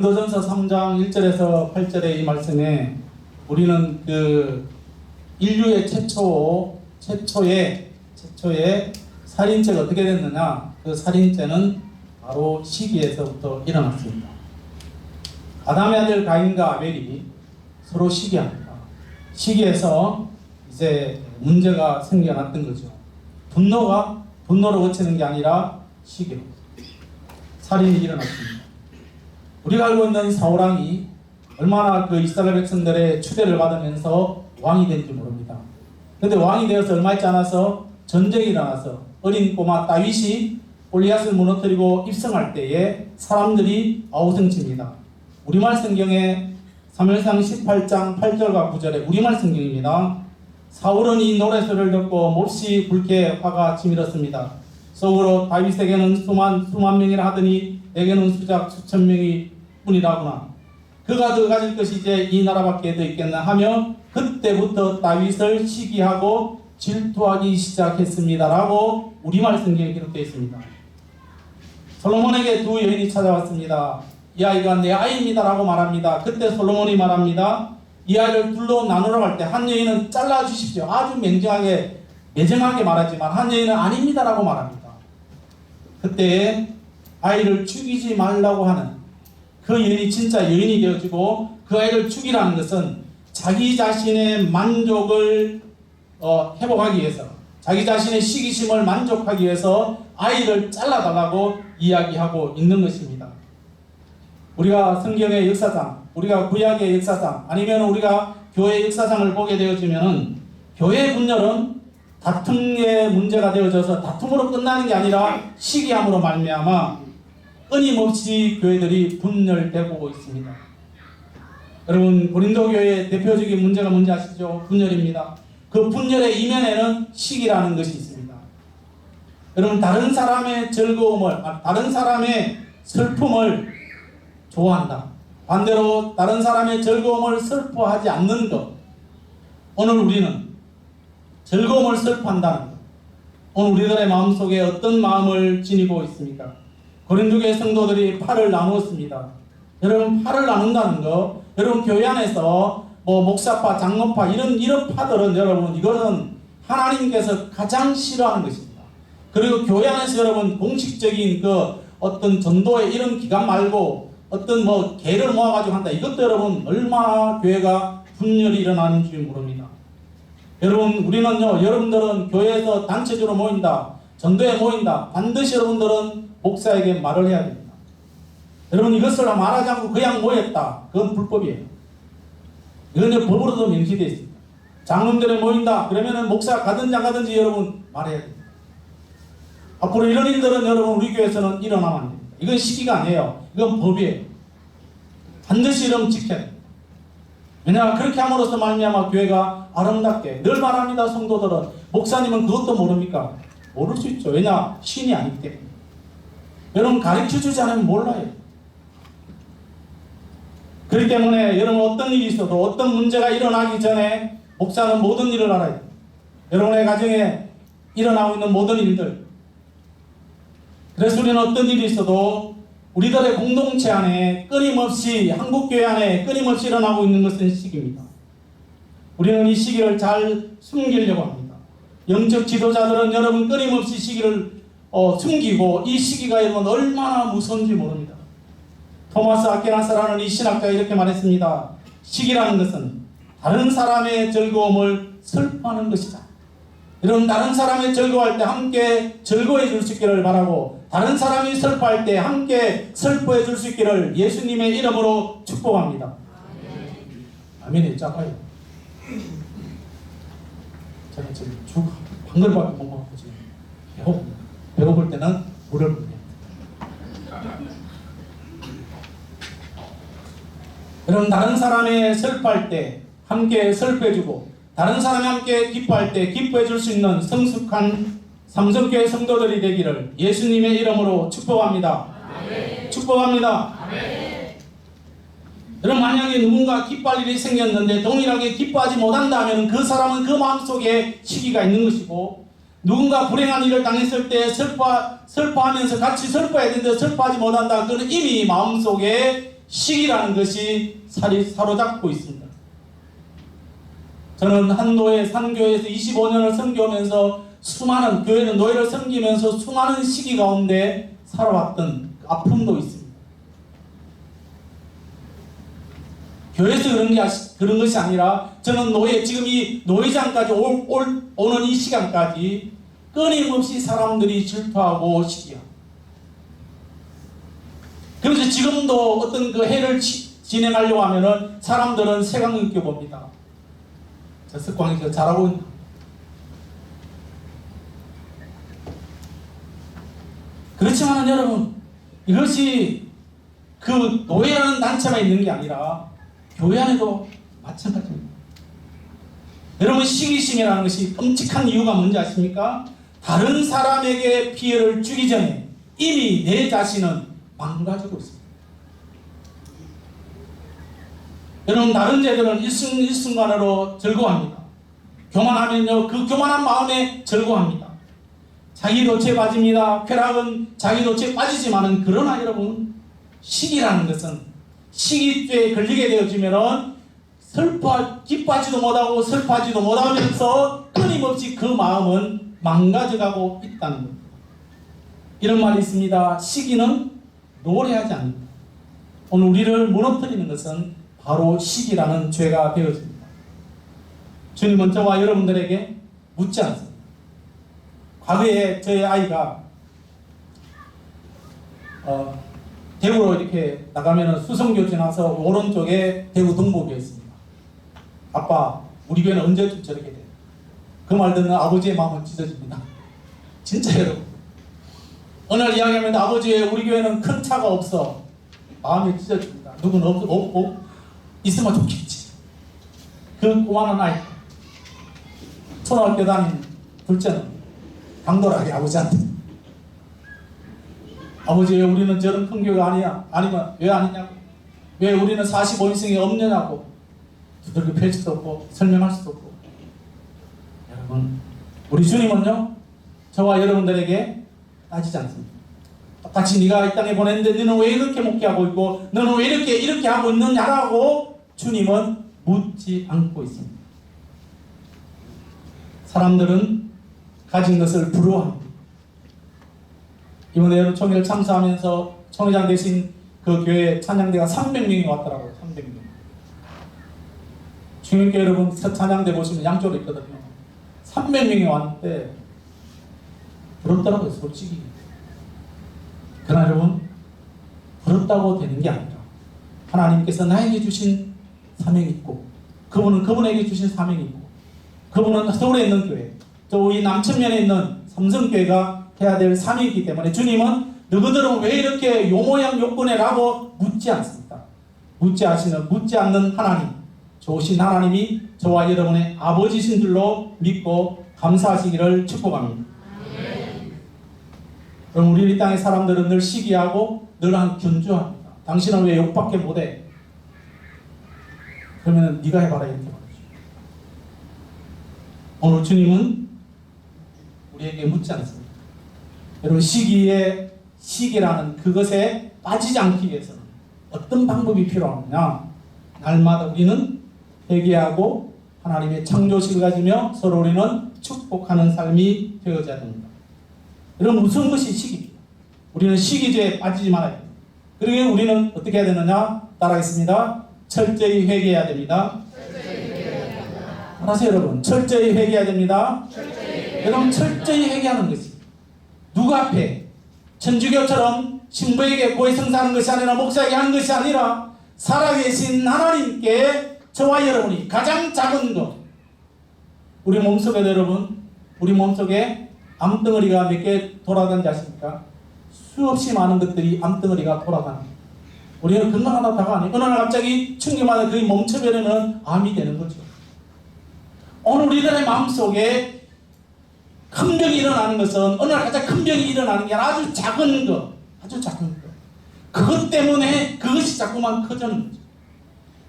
고린도전서 3장 1절에서 8절의 이 말씀에 우리는 그 인류의 최초의 살인죄가 어떻게 됐느냐? 그 살인죄는 바로 시기에서부터 일어났습니다. 아담의 아들 가인과 아벨이 서로 시기합니다. 시기에서 이제 문제가 생겨났던 거죠. 분노로 그치는 게 아니라 시기로 살인이 일어났습니다. 우리가 알고 있는 사울왕이 얼마나 그 이스라엘 백성들의 추대를 받으면서 왕이 된지 모릅니다. 그런데 왕이 되어서 얼마 있지 않아서 전쟁이 일어나서 어린 꼬마 다윗이 골리앗을 무너뜨리고 입성할 때에 사람들이 아우성칩니다. 우리말 성경에 사무엘상 18장 8절과 9절에 우리말 성경입니다. 사울은 이 노래소리를 듣고 몹시 불쾌 화가 치밀었습니다. 속으로 다윗에게는 수만 명이라 하더니 내게는 수작 수천 명이 뿐이라구나. 그가 더 가질 것이 이제 이 나라밖에 더 있겠나 하며 그때부터 다윗을 시기하고 질투하기 시작했습니다라고 우리말 성경에 기록되어 있습니다. 솔로몬에게 두 여인이 찾아왔습니다. 이 아이가 내 아이입니다라고 말합니다. 그때 솔로몬이 말합니다. 이 아이를 둘로 나누라고 할 때 한 여인은 잘라주십시오. 아주 매정하게 말하지만 한 여인은 아닙니다라고 말합니다. 그때 아이를 죽이지 말라고 하는 그 여인이 진짜 여인이 되어지고 그 아이를 죽이라는 것은 자기 자신의 만족을 회복하기 위해서, 자기 자신의 시기심을 만족하기 위해서 아이를 잘라달라고 이야기하고 있는 것입니다. 우리가 성경의 역사상, 우리가 구약의 역사상, 아니면 우리가 교회 역사상을 보게 되어지면은 교회 분열은 다툼의 문제가 되어져서 다툼으로 끝나는 게 아니라 시기함으로 말미암아 끊임없이 교회들이 분열되고 있습니다. 여러분, 고린도 교회의 대표적인 문제가 뭔지 아시죠? 분열입니다. 그 분열의 이면에는 시기라는 것이 있습니다. 여러분, 다른 사람의 즐거움을, 다른 사람의 슬픔을 좋아한다. 반대로 다른 사람의 즐거움을 슬퍼하지 않는 것. 오늘 우리는 즐거움을 슬퍼한다는 것. 오늘 우리들의 마음속에 어떤 마음을 지니고 있습니까? 고린도교회 성도들이 팔을 나누었습니다. 여러분, 팔을 나눈다는 거, 여러분 교회 안에서 목사파, 장로파 이런 파들은 여러분 이거는 하나님께서 가장 싫어하는 것입니다. 그리고 교회 안에서 여러분 공식적인 그 어떤 전도의 이런 기간 말고 어떤 개를 모아가지고 한다. 이것도 여러분 얼마나 교회가 분열이 일어나는지 모릅니다. 여러분, 우리는요, 여러분들은 교회에서 단체적으로 모인다, 전도에 모인다. 반드시 여러분들은 목사에게 말을 해야 됩니다. 여러분, 이것을 말하지 않고 그냥 모였다. 그건 불법이에요. 이건 이제 법으로도 명시되어 있습니다. 장로들에 모인다. 그러면은 목사 가든지 안 가든지 여러분 말해야 됩니다. 앞으로 이런 일들은 여러분 우리 교회에서는 일어나면 안 됩니다. 이건 시기가 아니에요. 이건 법이에요. 반드시 이런 지켜야 됩니다. 왜냐하면 그렇게 함으로써 말미암아 교회가 아름답게 늘 말합니다. 성도들은 목사님은 그것도 모릅니까? 모를 수 있죠. 왜냐? 신이 아니기 때문에. 여러분, 가르쳐주지 않으면 몰라요. 그렇기 때문에 여러분 어떤 일이 있어도 어떤 문제가 일어나기 전에 목사는 모든 일을 알아야 돼요. 여러분의 가정에 일어나고 있는 모든 일들. 그래서 우리는 어떤 일이 있어도 우리들의 공동체 안에 끊임없이, 한국교회 안에 끊임없이 일어나고 있는 것은 시기입니다. 우리는 이 시기를 잘 숨기려고 합니다. 영적 지도자들은 여러분 끊임없이 시기를 숨기고 이 시기가 여러분 얼마나 무서운지 모릅니다. 토마스 아퀴나스라는 이 신학자가 이렇게 말했습니다. 시기라는 것은 다른 사람의 즐거움을 슬퍼하는 것이다. 여러분, 다른 사람이 즐거워할 때 함께 즐거워해 줄 수 있기를 바라고, 다른 사람이 슬퍼할 때 함께 슬퍼해 줄 수 있기를 예수님의 이름으로 축복합니다. 아멘이 작아요. 제가 지금 죽 한 그릇밖에 못 먹고 지금 배고플 때는 물을 먹습니다. 여러분, 다른 사람이 슬퍼할 때 함께 슬퍼해주고, 다른 사람이 함께 기뻐할 때 기뻐해 줄 수 있는 성숙한 삼성교회 성도들이 되기를 예수님의 이름으로 축복합니다. 아멘. 축복합니다. 아멘. 여러분, 만약에 누군가 기뻐할 일이 생겼는데 동일하게 기뻐하지 못한다면 그 사람은 그 마음속에 시기가 있는 것이고, 누군가 불행한 일을 당했을 때 슬퍼하면서 같이 슬퍼해야 되는데 슬퍼하지 못한다. 그는 이미 마음속에 시기라는 것이 사로잡고 있습니다. 저는 한노예 산교회에서 25년을 섬겨오면서 수많은 교회는 노예를 섬기면서 수많은 시기 가운데 살아왔던 아픔도 있습니다. 교회에서 그런 것이 아니라 저는 지금 이 노회장까지 오는 이 시간까지 끊임없이 사람들이 질투하고 시기하고, 그래서 지금도 어떤 그 해를 진행하려고 하면은 사람들은 색안경 껴봅니다. 저 석광이 잘하고 있나? 그렇지만 여러분, 이것이 그 노예라는 단체만 있는 게 아니라 교회 안에도 마찬가지입니다. 여러분, 시기심이라는 것이 끔찍한 이유가 뭔지 아십니까? 다른 사람에게 피해를 주기 전에 이미 내 자신은 망가지고 있습니다. 여러분, 다른 자들은 일순간으로 즐거워합니다. 교만하면요, 그 교만한 마음에 즐거워합니다. 자기 도체에 빠집니다. 쾌락은 자기 도체에 빠지지만은, 그러나 여러분, 시기라는 것은 시기죄에 걸리게 되어지면은 기뻐하지도 못하고 슬퍼하지도 못하면서 끊임없이 그 마음은 망가져가고 있다는 겁니다. 이런 말이 있습니다. 시기는 노래하지 않는다. 오늘 우리를 무너뜨리는 것은 바로 시기라는 죄가 되어집니다. 주님은 저와 여러분들에게 묻지 않습니다. 과거에 저희 아이가 대구로 이렇게 나가면 수성교 지나서 오른쪽에 대구 동복이 있습니다. 아빠, 우리 교회는 언제쯤 저렇게 돼? 그 말 듣는 아버지의 마음은 찢어집니다. 진짜 여러분. 어느 날 이야기하면 아버지, 우리 교회는 큰 차가 없어. 마음이 찢어집니다. 누구는 없고 있으면 좋겠지. 그 꼬마는 아이, 초등학교 다닌 둘째는 당돌하게 아버지한테, 아버지, 왜 우리는 저런 큰 교회가 아니야? 아니면 왜 아니냐고? 왜 우리는 45인승이 없느냐고? 두들겨 펼 수도 없고 설명할 수도 없고. 여러분, 우리 주님은요, 저와 여러분들에게 따지지 않습니다. 똑같이 네가 이 땅에 보냈는데 너는 왜 이렇게 목회하고 있고 너는 왜 이렇게 하고 있느냐라고 주님은 묻지 않고 있습니다. 사람들은 가진 것을 부러워합니다. 이번에 여러분 총회를 참석하면서 총회장 되신 그 교회 찬양대가 300명이 왔더라고요. 300명. 중일교 여러분 찬양대 보시면 양쪽으로 있거든요. 300명이 왔는데 부럽더라고요, 솔직히. 그러나 여러분, 부럽다고 되는 게 아니라 하나님께서 나에게 주신 사명이 있고, 그분은 그분에게 주신 사명이 있고, 그분은 서울에 있는 교회, 또 이 남천면에 있는 삼성교회가 해야 될 사명이기 때문에 주님은 너희들은 왜 이렇게 요 모양 요건에 라고 묻지 않습니다. 묻지 않는 하나님, 좋으신 하나님이 저와 여러분의 아버지신 줄로 믿고 감사하시기를 축복합니다. 그럼 우리 이 땅의 사람들은 늘 시기하고 늘 견주합니다. 당신은 왜 욕밖에 못해? 그러면 네가 해봐라, 이렇게 말하죠. 오늘 주님은 우리에게 묻지 않습니다. 여러분, 시기라는 그것에 빠지지 않기 위해서는 어떤 방법이 필요하느냐? 날마다 우리는 회개하고 하나님의 창조식을 가지며 서로 우리는 축복하는 삶이 되어져야 됩니다. 여러분, 무슨 것이 시기입니다. 우리는 시기죄에 빠지지 말아야 됩니다. 그리고 우리는 어떻게 해야 되느냐? 따라하겠습니다. 철저히 회개해야 됩니다. 알아서 여러분, 철저히 회개해야 됩니다. 여러분, 철저히 회개하는 것이 누구 앞에 천주교처럼 신부에게 고해성사하는 것이 아니라 목사에게 하는 것이 아니라 살아계신 하나님께 저와 여러분이 가장 작은 것, 우리 몸속에 여러분, 우리 몸속에 암덩어리가 몇 개 돌아다니지 않습니까? 수없이 많은 것들이 암덩어리가 돌아다닙니다. 우리는 건강하다가 아니에요. 어느 날 갑자기 충격마다 그게 멈춰버리면 암이 되는 거죠. 오늘 우리들의 마음속에 큰 병이 일어나는 것은 어느 날 가장 큰 병이 일어나는 게 아주 작은 것, 아주 작은 것. 그것 때문에 그것이 자꾸만 커지는 거죠.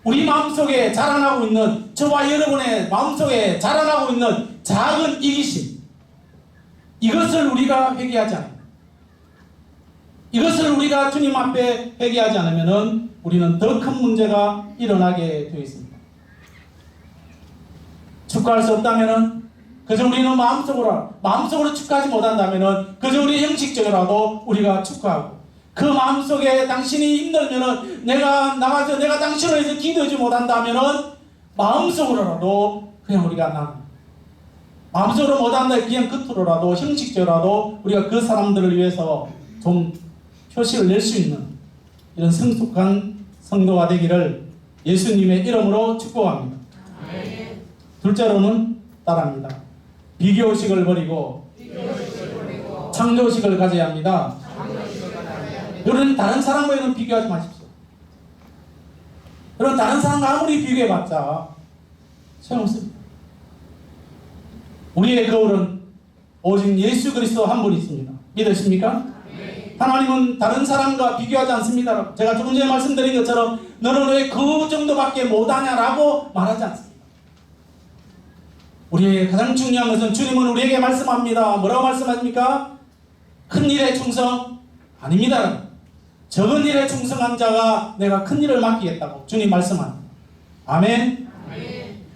우리 마음속에 자라나고 있는, 저와 여러분의 마음속에 자라나고 있는 작은 이기심, 이것을 우리가 회개하지 않아요. 이것을 우리가 주님 앞에 회개하지 않으면은 우리는 더 큰 문제가 일어나게 되어 있습니다. 축구할 수 없다면은 그저 우리는 마음속으로 축구하지 못한다면은 그저 우리 형식적으로라도 우리가 축구하고, 그 마음속에 당신이 힘들면은 내가 나가서 내가 당신을 위해서 기도하지 못한다면은 마음속으로라도 그냥 우리가 마음속으로 못한다 그냥 겉으로라도 형식적으로라도 우리가 그 사람들을 위해서 좀 표시를 낼 수 있는 이런 성숙한 성도가 되기를 예수님의 이름으로 축복합니다. 둘째로는 따라합니다. 비교의식을 버리고 창조의식을 가져야 합니다. 여러분, 다른 사람과는 비교하지 마십시오. 여러분, 다른 사람과 아무리 비교해봤자 소용없습니다. 우리의 거울은 오직 예수 그리스도 한 분이 있습니다. 믿으십니까? 하나님은 다른 사람과 비교하지 않습니다. 제가 조금 전에 말씀드린 것처럼 너는 왜 그 정도밖에 못하냐라고 말하지 않습니다. 우리의 가장 중요한 것은 주님은 우리에게 말씀합니다. 뭐라고 말씀하십니까? 큰 일에 충성? 아닙니다. 적은 일에 충성한 자가 내가 큰 일을 맡기겠다고 주님 말씀합니다. 아멘?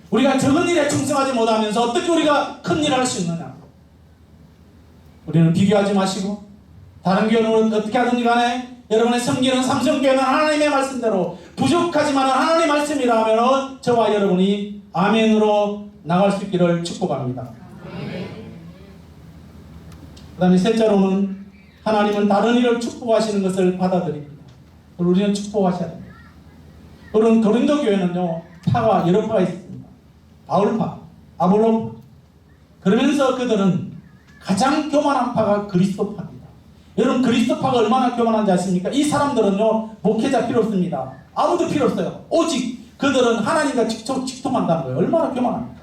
우리가 적은 일에 충성하지 못하면서 어떻게 우리가 큰 일을 할 수 있느냐? 우리는 비교하지 마시고 다른 교회는 어떻게 하든지 간에 여러분의 섬기는 삼성교회는 하나님의 말씀대로 부족하지만 하나님의 말씀이라 하면 저와 여러분이 아멘으로 나갈 수 있기를 축복합니다. 그 다음에 셋째로는 하나님은 다른 일을 축복하시는 것을 받아들입니다. 우리는 축복하셔야 됩니다. 그런 고린도 교회는요, 파가 여러 파가 있습니다. 바울파, 아볼로파. 그러면서 그들은 가장 교만한 파가 그리스도파입니다. 여러분, 그리스도파가 얼마나 교만한지 아십니까? 이 사람들은요, 목회자 필요 없습니다. 아무도 필요 없어요. 오직 그들은 하나님과 직통한다는 거예요. 얼마나 교만합니까?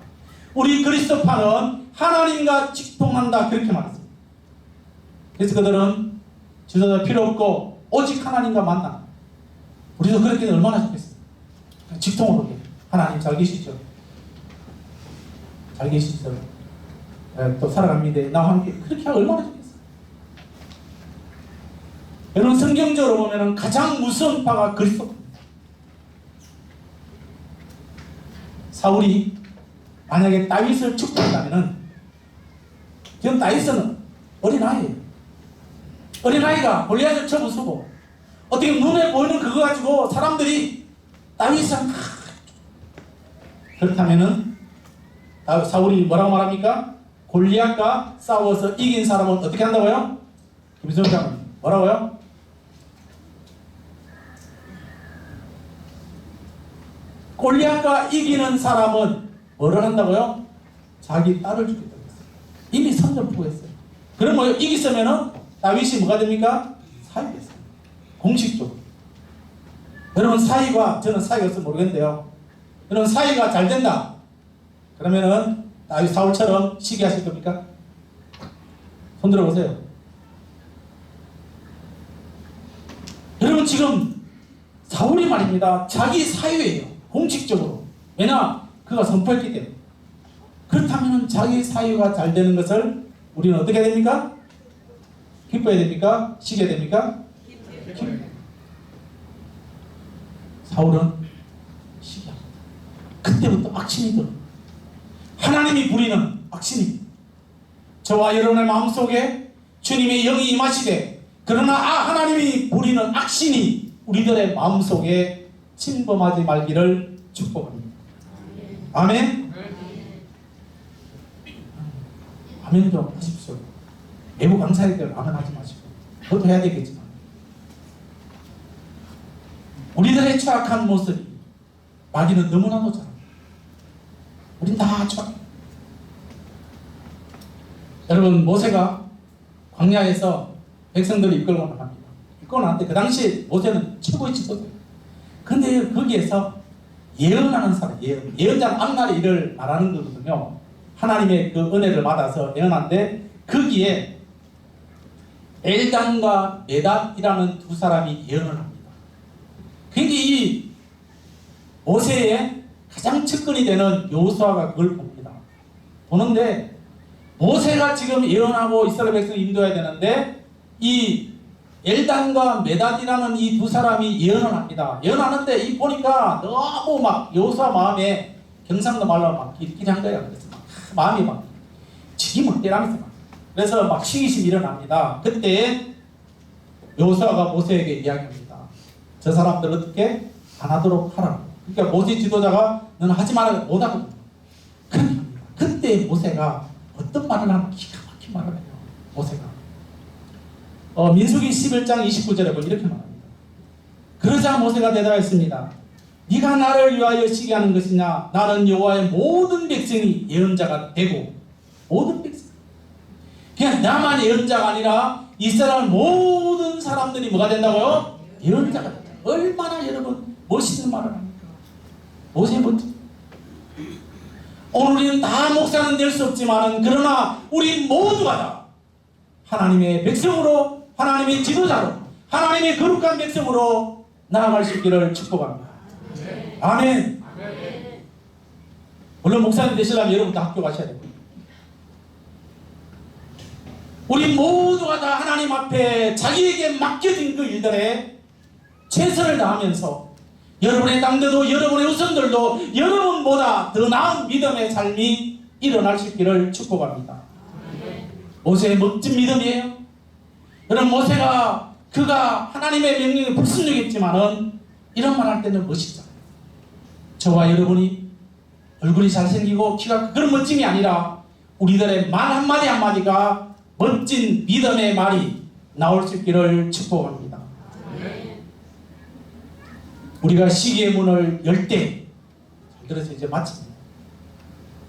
우리 그리스도파는 하나님과 직통한다, 그렇게 말했습니다. 그래서 그들은 지도자 필요 없고 오직 하나님과 만나. 우리도 그렇게 되면 얼마나 좋겠어요. 직통으로 하나님 잘 계시죠? 잘 계시죠? 또 살아갑니다. 나와 함께 그렇게 하면 얼마나 좋겠어요. 여러분, 성경적으로 보면 가장 무서운 파가 그리스도입니다. 사울이 만약에 다윗을 축복한다면 지금 다윗은 어린아이예요. 어린아이가 골리앗을 쳐 부수고 어떻게 눈에 보이는 그거 가지고 사람들이 다윗을 그렇다면은 사울이 뭐라고 말합니까? 골리앗과 싸워서 이긴 사람은 어떻게 한다고요? 김성장 뭐라고요? 골리앗과 이기는 사람은 뭐를 한다고요? 자기 딸을 주겠다고 했어요. 이미 선전포고 했어요. 그럼 뭐 이겼으면은 다윗이 뭐가 됩니까? 사위가 됐어요. 공식적으로. 여러분, 저는 사위가 없으면 모르겠는데요. 여러분, 사위가 잘 된다. 그러면은 다윗 사울처럼 시기하실 겁니까? 손 들어보세요. 여러분, 지금 사울이 말입니다. 자기 사위예요. 공식적으로. 왜냐? 그가 선포했기 때문에. 그렇다면 자기 사위가 잘 되는 것을 우리는 어떻게 해야 됩니까? 기뻐야 됩니까? 시기해야 됩니까? 사울은 시기합니다. 그때부터 악신이 들어. 하나님이 부리는 악신이 저와 여러분의 마음속에 주님의 영이 임하시되, 그러나 하나님이 부리는 악신이 우리들의 마음속에 침범하지 말기를 축복합니다. 아멘? 아멘 좀 하십시오. 외부 강사님들 아멘 하지 마시고 그것도 해야 되겠지만 우리들의 추악한 모습이 마귀는 너무나도 잘 압니다. 우린 다 추악해요. 여러분, 모세가 광야에서 백성들을 이끌고 나갑니다. 이끌고 나갔는데 그 당시 모세는 최고의 지도자예요. 그런데 거기에서 예언하는 사람, 예언자는 앞날의 일을 말하는 거거든요. 하나님의 그 은혜를 받아서 예언하는데 거기에 엘단과 메닷이라는 두 사람이 예언을 합니다. 그러니까 이 모세의 가장 측근이 되는 여호수아가 그걸 봅니다. 보는데 모세가 지금 예언하고 이스라엘 백성을 인도해야 되는데 이 엘단과 메단이라는 이 두 사람이 예언을 합니다. 예언하는데 이 보니까 너무 막 여호수아 마음에 경상도 말로 막 끼리끼리한 거예요. 그래서 막 마음이 막 지기막대라면서 막 그래서 막 시기심이 일어납니다. 그때 여호수아가 모세에게 이야기합니다. 저 사람들 어떻게 안 하도록 하라고. 그러니까 모세 지도자가 너는 하지 말아야 못하거든. 그때 모세가 어떤 말을 하면 기가 막힌 말을 해요. 모세가 민수기 11장 29절에 보면 이렇게 말합니다. 그러자 모세가 대답했습니다. 네가 나를 위하여 시기하는 것이냐? 나는 여호와의 모든 백성이 예언자가 되고 모든 백성 그냥 나만 예언자가 아니라 이스라엘 모든 사람들이 뭐가 된다고요? 예언자가 된다. 얼마나 여러분 멋있는 말을 합니까? 모세 멋지. 오늘 우리는 다 목사는 될 수 없지만 그러나 우리 모두가 다 하나님의 백성으로 하나님의 지도자로 하나님의 거룩한 백성으로 나아갈 수 있기를 축복합니다. 아멘. 물론 목사님 되시려면 여러분도 학교 가셔야 됩니다. 우리 모두가 다 하나님 앞에 자기에게 맡겨진 그 일들에 최선을 다하면서 여러분의 당대도 여러분의 우선들도 여러분보다 더 나은 믿음의 삶이 일어날 수 있기를 축복합니다. 모세의 멋진 믿음이에요. 여러분 모세가 그가 하나님의 명령에 불순종했지만은 이런 말 할 때는 멋있잖아요. 저와 여러분이 얼굴이 잘생기고 키가 그런 멋짐이 아니라 우리들의 말 한마디 한마디가 멋진 믿음의 말이 나올 수 있기를 축복합니다. 우리가 시기의 문을 열 때, 그래서 이제 마칩니다.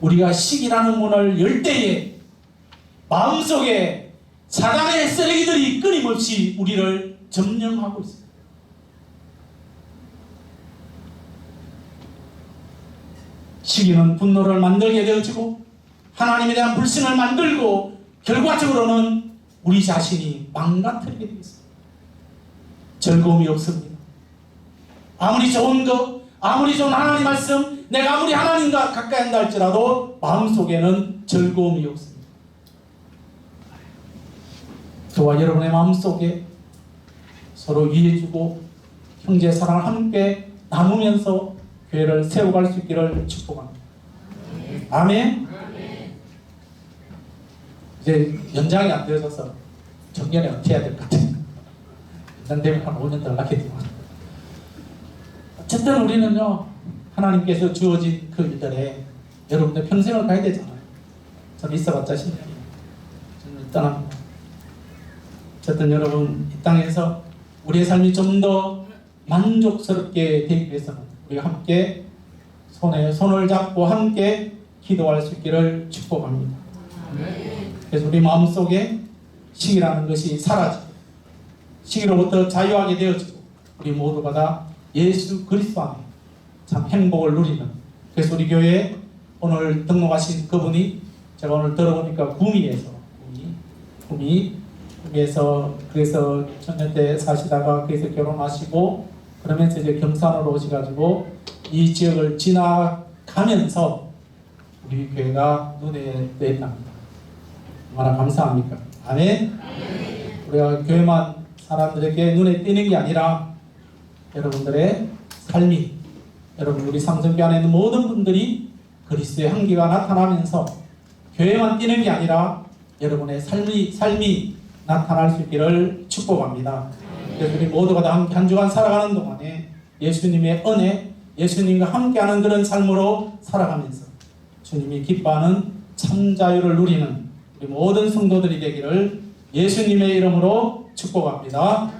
우리가 시기라는 문을 열 때에 마음속에 사단의 쓰레기들이 끊임없이 우리를 점령하고 있습니다. 시기는 분노를 만들게 되어지고 하나님에 대한 불신을 만들고 결과적으로는 우리 자신이 망가뜨리게 되겠습니다. 즐거움이 없습니다. 아무리 좋은 것, 아무리 좋은 하나님 말씀, 내가 아무리 하나님과 가까이 한다 할지라도 마음속에는 즐거움이 없습니다. 저와 여러분의 마음속에 서로 위해주고 형제 사랑을 함께 나누면서 교회를 세워갈 수 있기를 축복합니다. 아멘. 이제 연장이 안 되어져서 정년에 어떻게 해야 될 것 같아요. 연장 되면 한 5년 더 낳겠지만 어쨌든 우리는요 하나님께서 주어진 그 일들에 여러분들 평생을 가야 되잖아요. 저는 있어봤자 10년이에요. 저는 떠납니다. 어쨌든 여러분 이 땅에서 우리의 삶이 좀 더 만족스럽게 되기 위해서는 우리가 함께 손에 손을 잡고 함께 기도할 수 있기를 축복합니다. 그래서 우리 마음속에 시기라는 것이 사라지고 시기로부터 자유하게 되어지고 우리 모두가 다 예수 그리스도 안에 참 행복을 누리는. 그래서 우리 교회에 오늘 등록하신 그분이 제가 오늘 들어보니까 구미에서 그래서 청년 때 사시다가 거기서 결혼하시고 그러면서 이제 경산으로 오셔가지고 이 지역을 지나가면서 우리 교회가 눈에 띄었답니다. 얼마나 감사합니까? 아멘. 우리가 교회만 사람들에게 눈에 띄는 게 아니라 여러분들의 삶이 여러분 우리 삼성교 안에 있는 모든 분들이 그리스도의 향기가 나타나면서 교회만 띄는 게 아니라 여러분의 삶이 나타날 수 있기를 축복합니다. 그래서 우리 모두가 다 한 주간 살아가는 동안에 예수님의 은혜, 예수님과 함께하는 그런 삶으로 살아가면서 주님이 기뻐하는 참 자유를 누리는 우리 모든 성도들이 되기를 예수님의 이름으로 축복합니다.